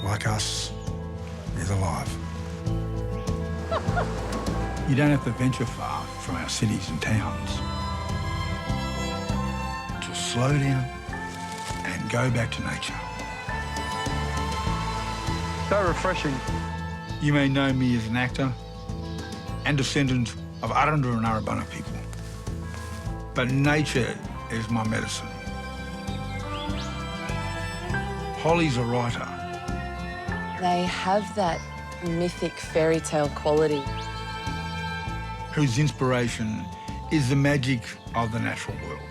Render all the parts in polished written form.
like us, is alive. You don't have to venture far from our cities and towns. Just slow down and go back to nature. So refreshing. You may know me as an actor and descendant of Wurundjeri and Arabana people, but nature is my medicine. Holly's a writer. They have that mythic fairy tale quality. Whose inspiration is the magic of the natural world.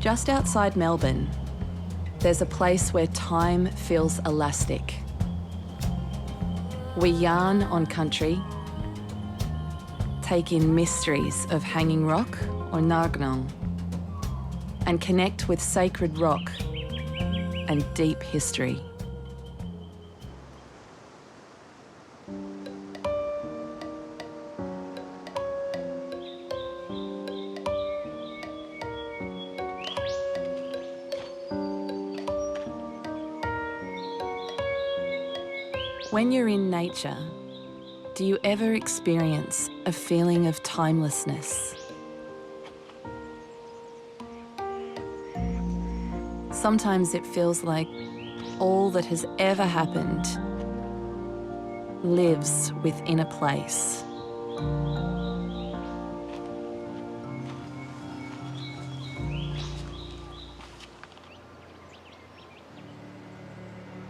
Just outside Melbourne, there's a place where time feels elastic. We yarn on country, take in mysteries of hanging rock or Ngannelong, and connect with sacred rock and deep history. When you're in nature, do you ever experience a feeling of timelessness? Sometimes it feels like all that has ever happened lives within a place.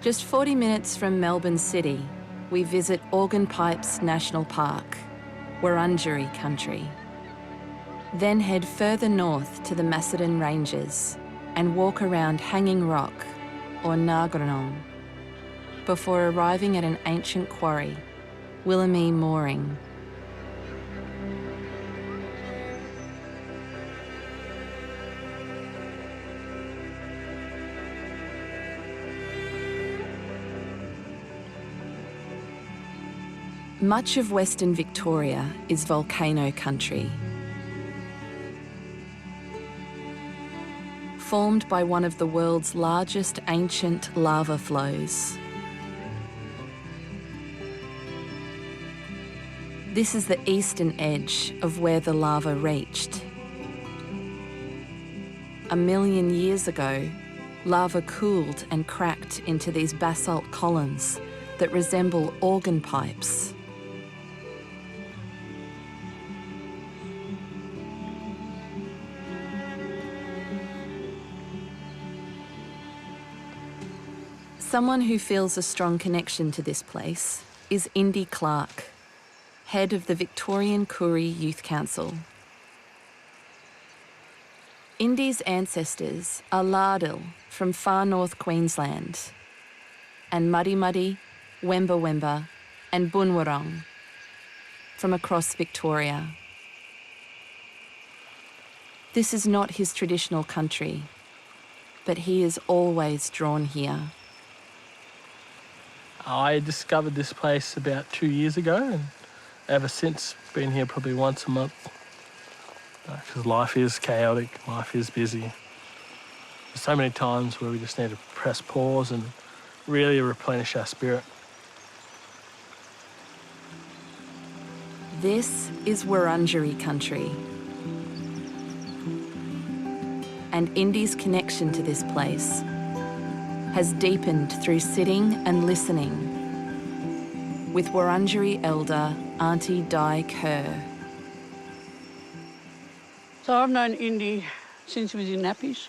Just 40 minutes from Melbourne City, we visit Organ Pipes National Park, Wurundjeri country. Then head further north to the Macedon Ranges and walk around Hanging Rock, or Taungurung, before arriving at an ancient quarry, Wurrung. Much of Western Victoria is volcano country. Formed by one of the world's largest ancient lava flows. This is the eastern edge of where the lava reached. 1 million years ago, lava cooled and cracked into these basalt columns that resemble organ pipes. Someone who feels a strong connection to this place is Indy Clark, head of the Victorian Koori Youth Council. Indy's ancestors are Lardil from far north Queensland, and Muddy Muddy, Wemba Wemba, and Wurrung from across Victoria. This is not his traditional country, but he is always drawn here. I discovered this place about 2 years ago, and ever since been here probably once a month. Because life is chaotic, life is busy. There's so many times where we just need to press pause and really replenish our spirit. This is Wurundjeri country. And Indy's connection to this place has deepened through sitting and listening with Wurundjeri elder Auntie Di Kerr. So I've known Indy since he was in nappies.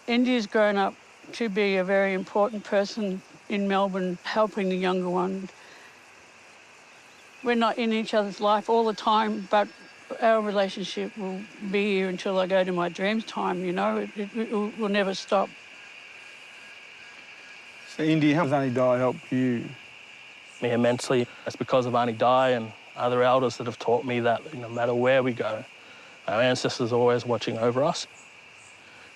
Indy has grown up to be a very important person in Melbourne, helping the younger one. We're not in each other's life all the time, but our relationship will be here until I go to my dreams time, you know. It will never stop. So, Indy, how does Auntie Di help you? me immensely. It's because of Auntie Di and other elders that have taught me that no matter where we go, our ancestors are always watching over us.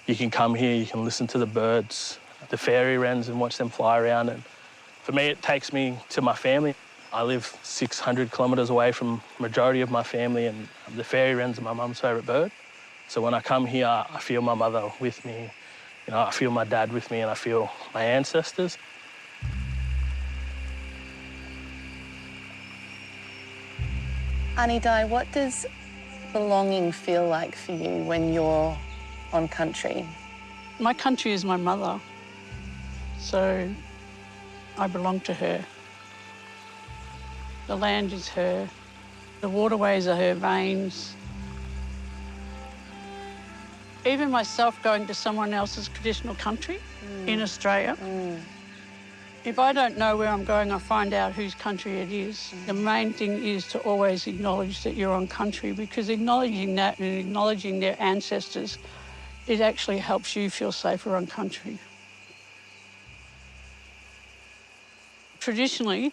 You can come here, you can listen to the birds, the fairy wrens, and watch them fly around. And for me, it takes me to my family. I live 600 kilometres away from the majority of my family, and the fairy wrens are my mum's favourite bird. So when I come here, I feel my mother with me. I feel my dad with me, and I feel my ancestors. Auntie Di, what does belonging feel like for you when you're on country? My country is my mother, so I belong to her. The land is her, the waterways are her veins. Even myself going to someone else's traditional country in Australia, if I don't know where I'm going, I find out whose country it is. The main thing is to always acknowledge that you're on country, because acknowledging that and acknowledging their ancestors, it actually helps you feel safer on country. Traditionally,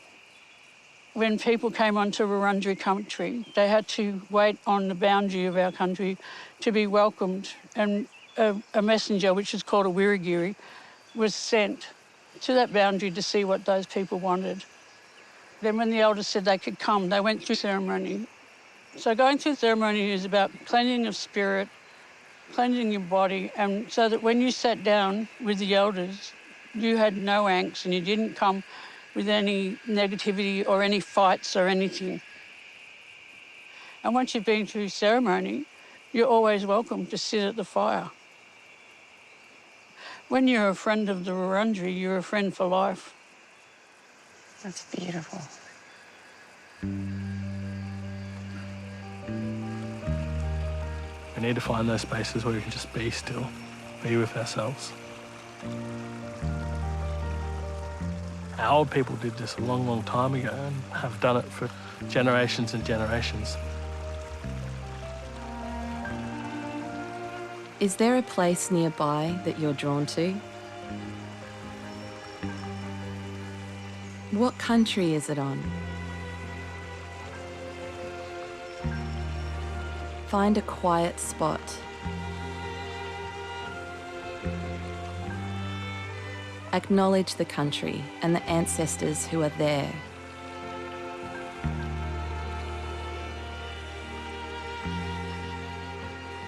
when people came onto Wurundjeri country, they had to wait on the boundary of our country to be welcomed, and a messenger, which is called a Wurundjeri, was sent to that boundary to see what those people wanted. Then when the elders said they could come, they went through ceremony. So going through ceremony is about cleansing of spirit, cleansing your body, and so that when you sat down with the elders, you had no angst and you didn't come with any negativity or any fights or anything. And once you've been through ceremony, you're always welcome to sit at the fire. When you're a friend of the Wurundjeri, you're a friend for life. That's beautiful. We need to find those spaces where we can just be still, be with ourselves. Our old people did this a long, long time ago and have done it for generations and generations. Is there a place nearby that you're drawn to? What country is it on? Find a quiet spot. Acknowledge the country and the ancestors who are there.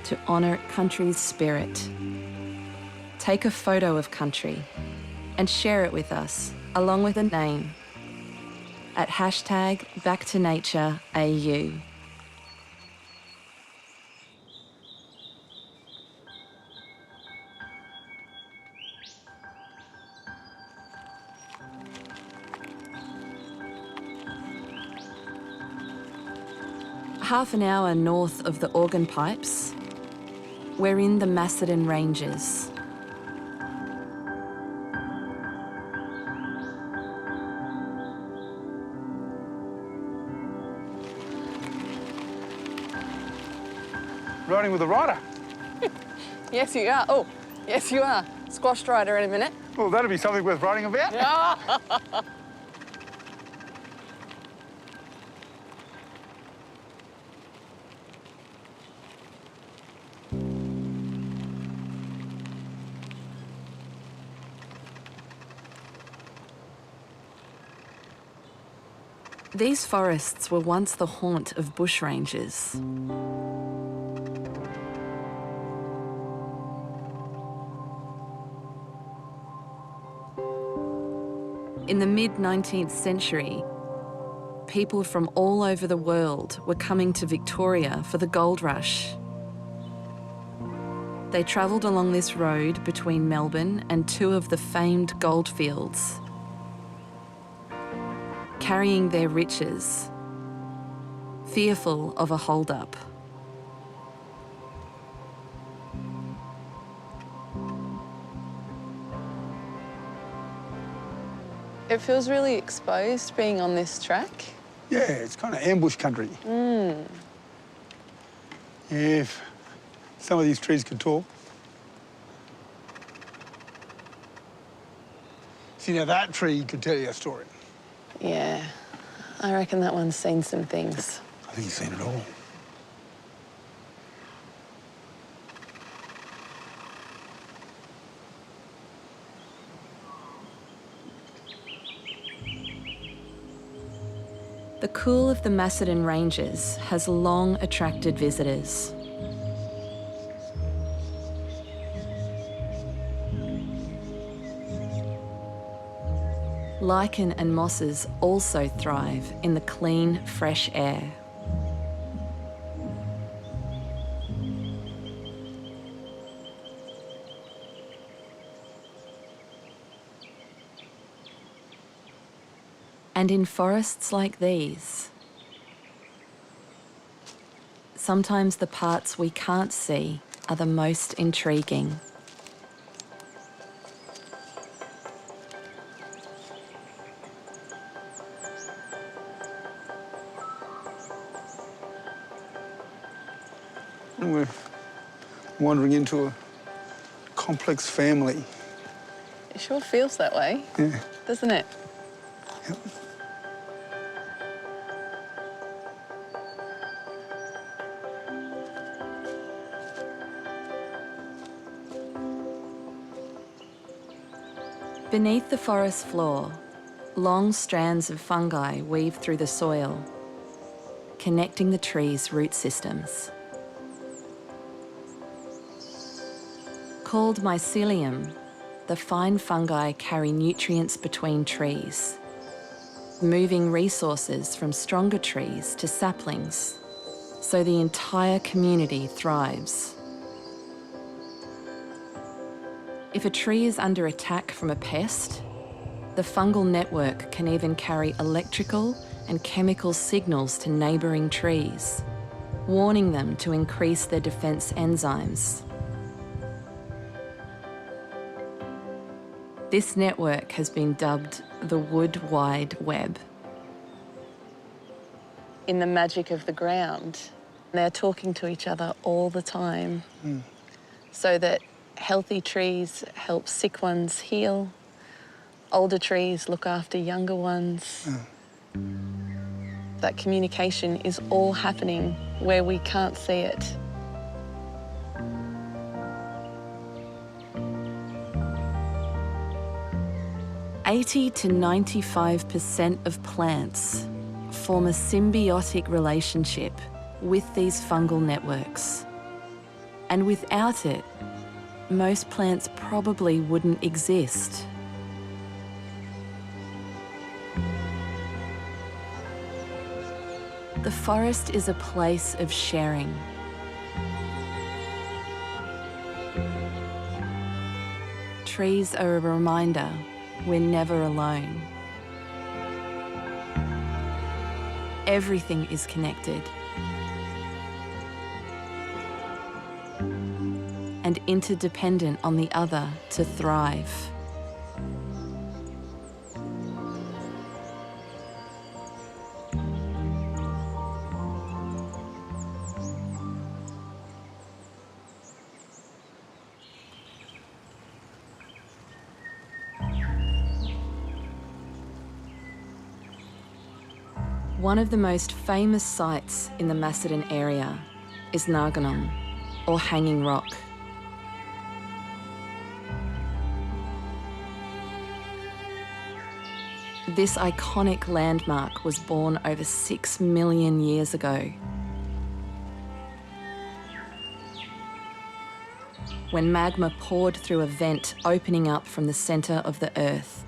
To honour country's spirit. Take a photo of country and share it with us, along with a name, at #BackToNatureAU. Half an hour north of the Organ Pipes, we're in the Macedon Ranges. Riding with a rider. Yes, you are. Oh, yes, you are. Squashed rider in a minute. Well, that'd be something worth writing about. These forests were once the haunt of bushrangers. In the mid-19th century, people from all over the world were coming to Victoria for the gold rush. They travelled along this road between Melbourne and two of the famed goldfields, carrying their riches, fearful of a hold-up. It feels really exposed being on this track. Yeah, it's kind of ambush country. If some of these trees could talk. See, now that tree could tell you a story. Yeah, I reckon that one's seen some things. I think he's seen it all. The cool of the Macedon Ranges has long attracted visitors. Lichen and mosses also thrive in the clean, fresh air. And in forests like these, sometimes the parts we can't see are the most intriguing. And we're wandering into a complex family. It sure feels that way, Yeah. doesn't it? Yep. Beneath the forest floor, long strands of fungi weave through the soil, connecting the trees' root systems. Called mycelium, the fine fungi carry nutrients between trees, moving resources from stronger trees to saplings, so the entire community thrives. If a tree is under attack from a pest, the fungal network can even carry electrical and chemical signals to neighbouring trees, warning them to increase their defence enzymes. This network has been dubbed the Wood Wide Web. In the magic of the ground, they're talking to each other all the time, so that healthy trees help sick ones heal, older trees look after younger ones. That communication is all happening where we can't see it. "80 to 95% of plants form a symbiotic relationship with these fungal networks. And without it, most plants probably wouldn't exist." The forest is a place of sharing. Trees are a reminder we're never alone. Everything is connected. And interdependent on the other to thrive. One of the most famous sites in the Macedon area is Ngannelong, or Hanging Rock. This iconic landmark was born over 6 million years ago, when magma poured through a vent opening up from the centre of the Earth.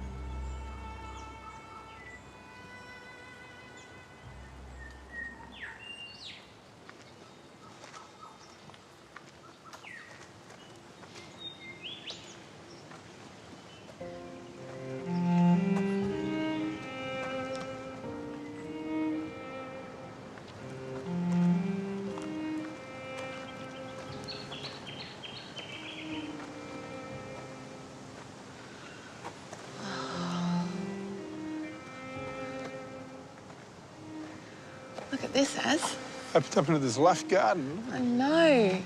Look at this, Az. Up into this lush garden. I know.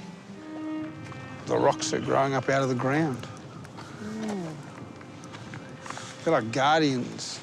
The rocks are growing up out of the ground. They're like guardians.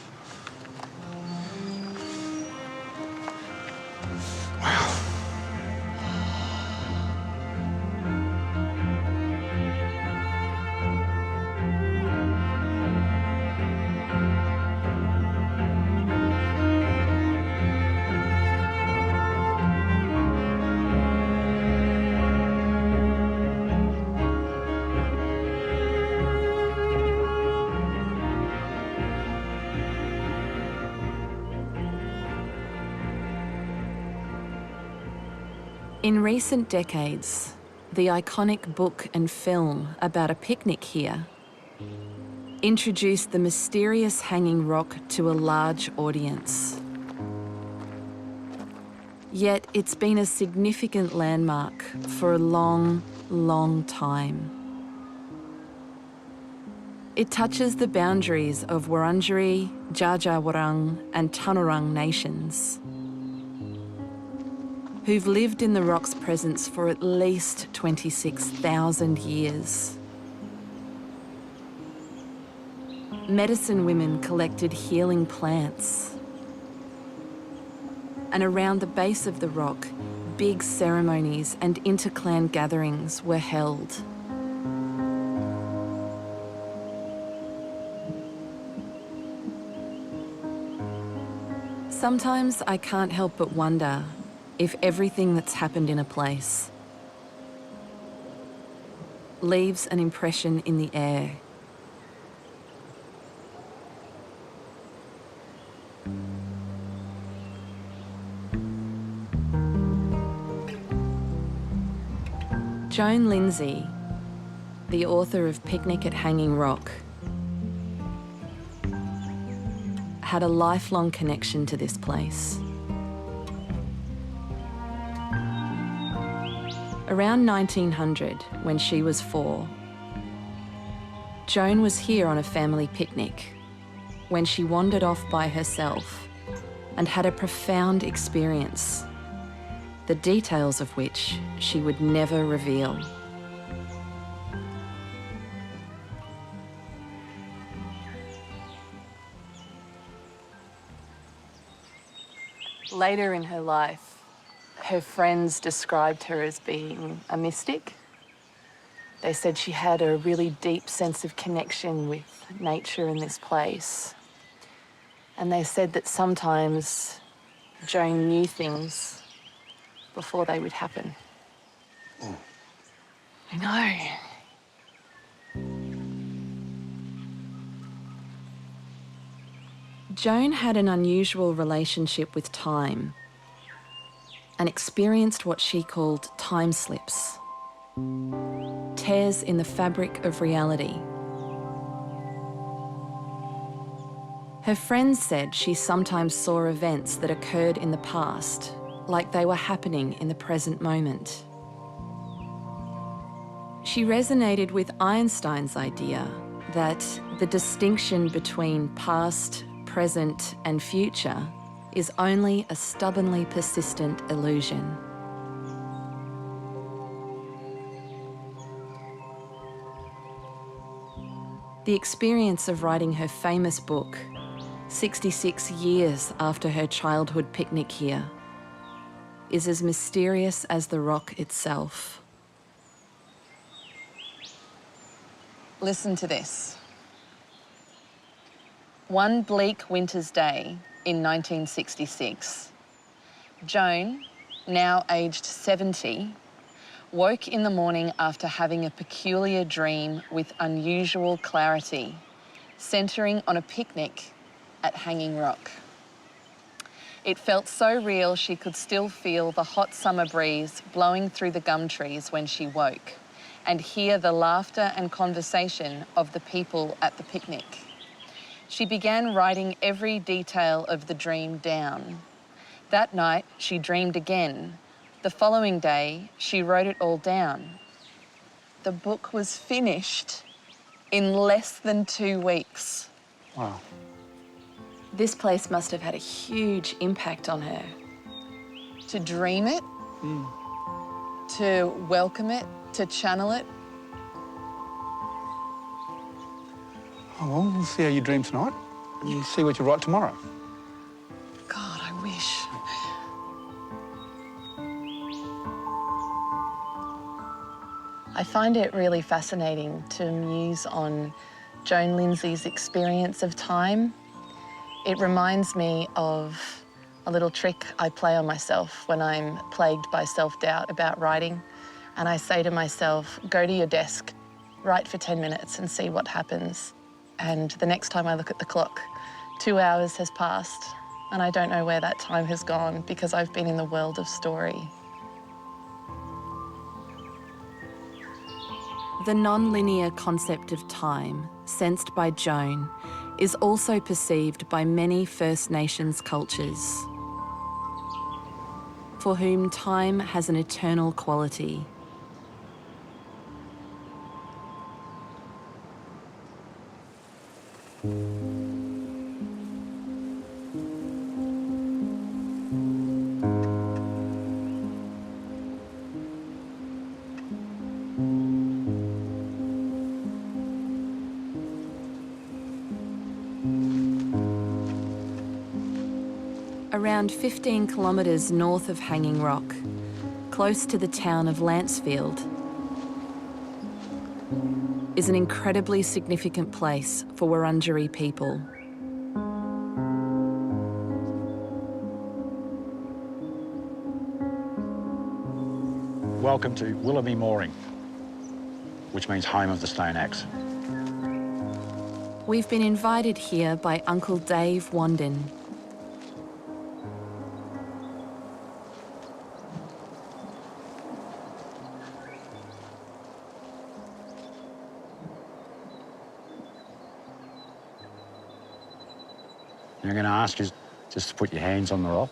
In recent decades, the iconic book and film about a picnic here introduced the mysterious hanging rock to a large audience. Yet it's been a significant landmark for a long, long time. It touches the boundaries of Wurundjeri, Wurrung and Taungurung nations, who've lived in the rock's presence for at least 26,000 years. Medicine women collected healing plants. And around the base of the rock, big ceremonies and inter-clan gatherings were held. Sometimes I can't help but wonder if everything that's happened in a place leaves an impression in the air. Joan Lindsay, the author of Picnic at Hanging Rock, had a lifelong connection to this place. Around 1900, when she was 4, Joan was here on a family picnic when she wandered off by herself and had a profound experience, the details of which she would never reveal. Later in her life, her friends described her as being a mystic. They said she had a really deep sense of connection with nature in this place. And they said that sometimes Joan knew things before they would happen. I know. Joan had an unusual relationship with time and experienced what she called time slips, tears in the fabric of reality. Her friends said she sometimes saw events that occurred in the past, like they were happening in the present moment. She resonated with Einstein's idea that the distinction between past, present, and future is only a stubbornly persistent illusion. The experience of writing her famous book, 66 years after her childhood picnic here, is as mysterious as the rock itself. Listen to this. One bleak winter's day in 1966, Joan, now aged 70, woke in the morning after having a peculiar dream with unusual clarity, centering on a picnic at Hanging Rock. It felt so real she could still feel the hot summer breeze blowing through the gum trees when she woke, and hear the laughter and conversation of the people at the picnic. She began writing every detail of the dream down. That night, she dreamed again. The following day, she wrote it all down. The book was finished in less than 2 weeks. Wow. This place must have had a huge impact on her. To dream it, to welcome it, to channel it. Oh, well, we'll see how you dream tonight. And we'll see what you write tomorrow. God, I wish. I find it really fascinating to muse on Joan Lindsay's experience of time. It reminds me of a little trick I play on myself when I'm plagued by self-doubt about writing. And I say to myself, go to your desk, write for 10 minutes and see what happens. And the next time I look at the clock, 2 hours has passed and I don't know where that time has gone because I've been in the world of story. The non-linear concept of time, sensed by Joan, is also perceived by many First Nations cultures, for whom time has an eternal quality. Around 15 kilometres north of Hanging Rock, close to the town of Lancefield, is an incredibly significant place for Wurundjeri people. Welcome to Neighbouring, which means home of the stone axe. We've been invited here by Uncle Dave Wandin. I'm going to ask you just to put your hands on the rock,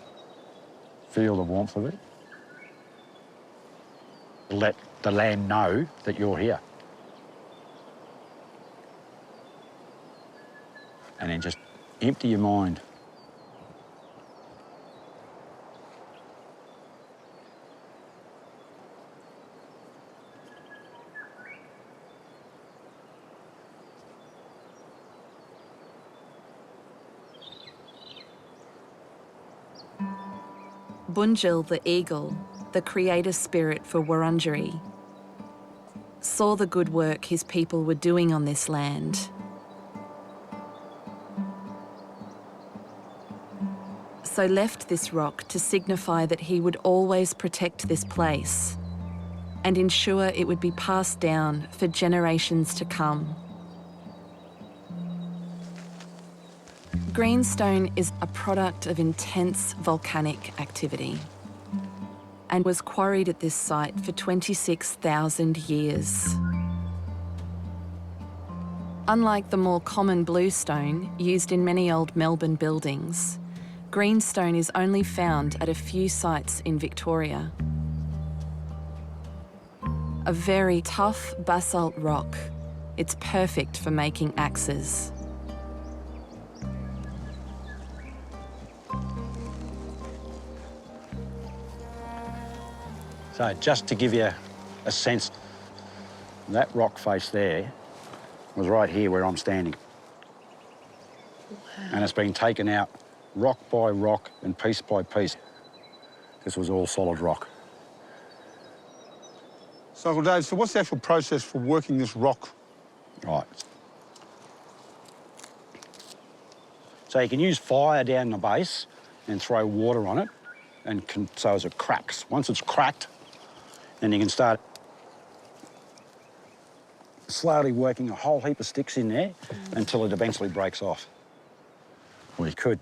feel the warmth of it. Let the land know that you're here. And then just empty your mind. Bunjil the eagle, the creator spirit for Wurundjeri, saw the good work his people were doing on this land. So left this rock to signify that he would always protect this place and ensure it would be passed down for generations to come. Greenstone is a product of intense volcanic activity and was quarried at this site for 26,000 years. Unlike the more common bluestone used in many old Melbourne buildings, greenstone is only found at a few sites in Victoria. A very tough basalt rock, it's perfect for making axes. So just to give you a sense, that rock face there was right here where I'm standing. Wow. And it's been taken out rock by rock and piece by piece. This was all solid rock. So, Uncle Dave, so what's the actual process for working this rock? Right. So you can use fire down the base and throw water on it, and so as it cracks. Once it's cracked, then you can start slowly working a whole heap of sticks in there until it eventually breaks off. Or you could.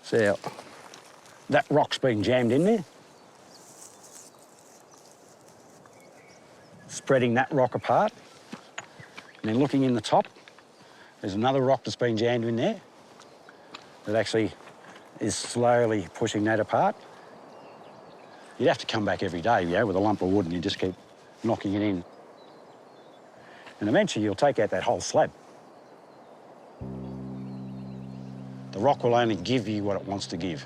See how that rock's been jammed in there? Spreading that rock apart, and then looking in the top, there's another rock that's been jammed in there that actually is slowly pushing that apart. You'd have to come back every day, yeah, with a lump of wood, and you just keep knocking it in. And eventually you'll take out that whole slab. The rock will only give you what it wants to give.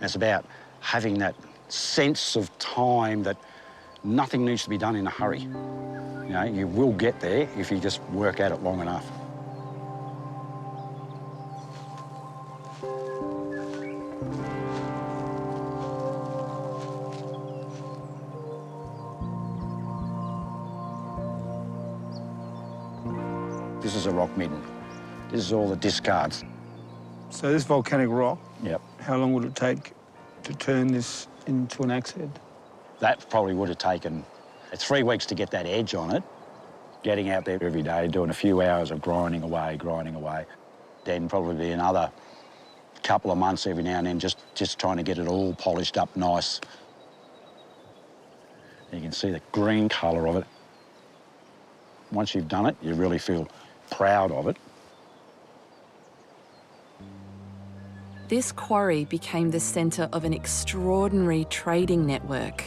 And it's about having that sense of time that nothing needs to be done in a hurry. You know, you will get there if you just work at it long enough. This is a rock midden. This is all the discards. So this volcanic rock, Yep. how long would it take to turn this into an axe head? That probably would have taken 3 weeks to get that edge on it. Getting out there every day, doing a few hours of grinding away. Then probably another couple of months every now and then just trying to get it all polished up nice. You can see the green colour of it. Once you've done it, you really feel proud of it. This quarry became the centre of an extraordinary trading network.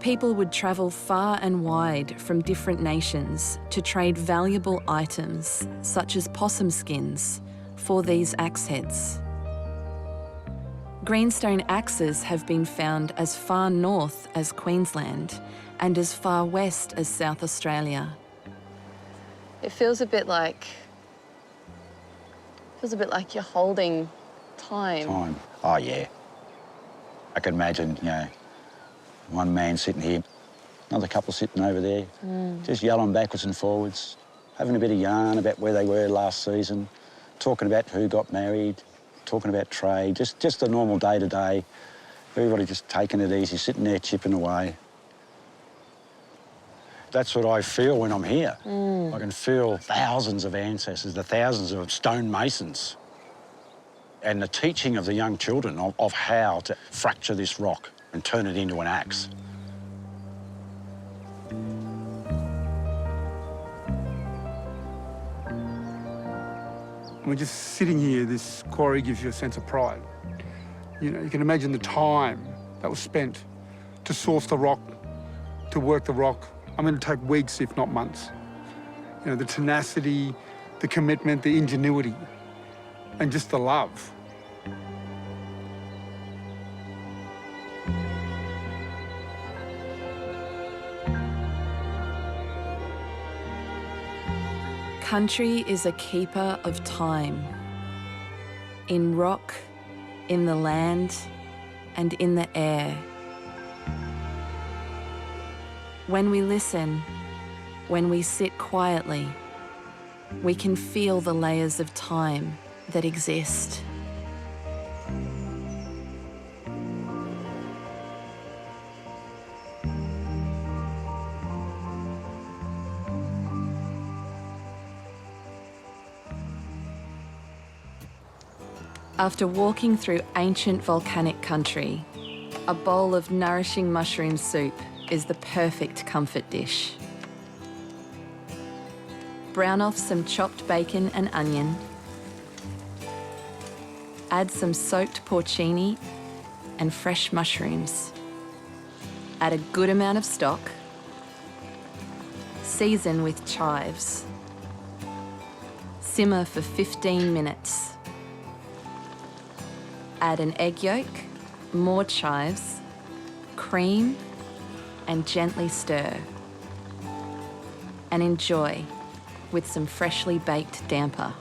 People would travel far and wide from different nations to trade valuable items, such as possum skins, for these axe heads. Greenstone axes have been found as far north as Queensland and as far west as South Australia. It feels a bit like you're holding time. Time. Oh, yeah. I can imagine, you know, one man sitting here, another couple sitting over there, just yelling backwards and forwards, having a bit of yarn about where they were last season, talking about who got married, talking about trade, just the normal day-to-day. Everybody just taking it easy, sitting there chipping away. That's what I feel when I'm here. I can feel thousands of ancestors, the thousands of stonemasons, and the teaching of the young children of how to fracture this rock and turn it into an axe. We're just sitting here, this quarry gives you a sense of pride. You know, you can imagine the time that was spent to source the rock, to work the rock. I mean, it'd take weeks, if not months. You know, the tenacity, the commitment, the ingenuity, and just the love. Country is a keeper of time. In rock, in the land, and in the air. When we listen, when we sit quietly, we can feel the layers of time that exist. After walking through ancient volcanic country, a bowl of nourishing mushroom soup is the perfect comfort dish. Brown off some chopped bacon and onion. Add some soaked porcini and fresh mushrooms. Add a good amount of stock. Season with chives. Simmer for 15 minutes. Add an egg yolk, more chives, cream, and gently stir. And enjoy with some freshly baked damper.